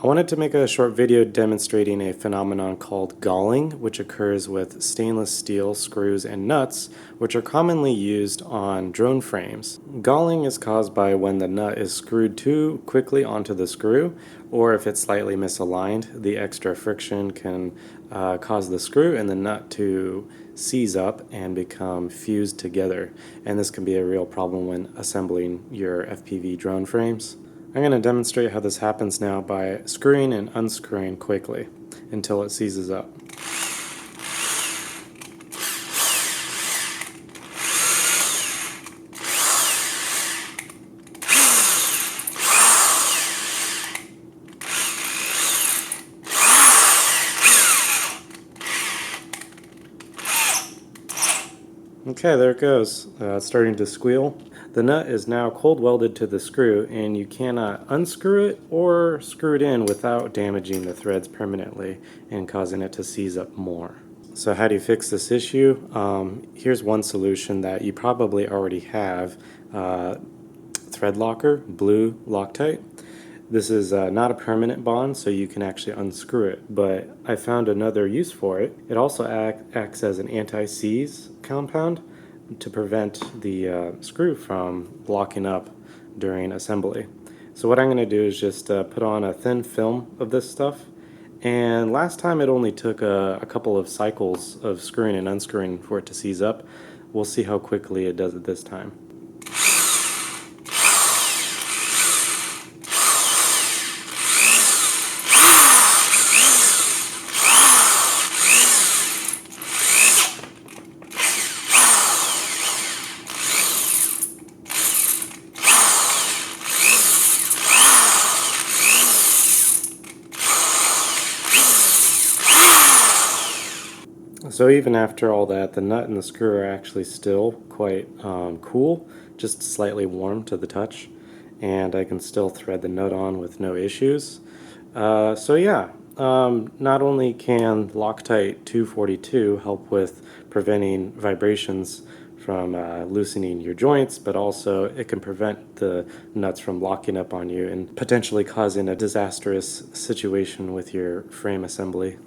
I wanted to make a short video demonstrating a phenomenon called galling, which occurs with stainless steel screws and nuts, which are commonly used on drone frames. Galling is caused by when the nut is screwed too quickly onto the screw, or if it's slightly misaligned, the extra friction can cause the screw and the nut to seize up and become fused together. And this can be a real problem when assembling your FPV drone frames. I'm going to demonstrate how this happens now by screwing and unscrewing quickly until it seizes up. Okay, there it goes. It's starting to squeal. The nut is now cold welded to the screw, and you cannot unscrew it or screw it in without damaging the threads permanently and causing it to seize up more. So how do you fix this issue? Here's one solution that you probably already have. Thread locker, blue Loctite. This is not a permanent bond, so you can actually unscrew it, but I found another use for it. It also acts as an anti-seize compound to prevent the screw from locking up during assembly. So what I'm going to do is just put on a thin film of this stuff, and last time it only took a couple of cycles of screwing and unscrewing for it to seize up. We'll see how quickly it does it this time. So even after all that, the nut and the screw are actually still quite cool, just slightly warm to the touch, and I can still thread the nut on with no issues. So yeah, not only can Loctite 242 help with preventing vibrations from loosening your joints, but also it can prevent the nuts from locking up on you and potentially causing a disastrous situation with your frame assembly.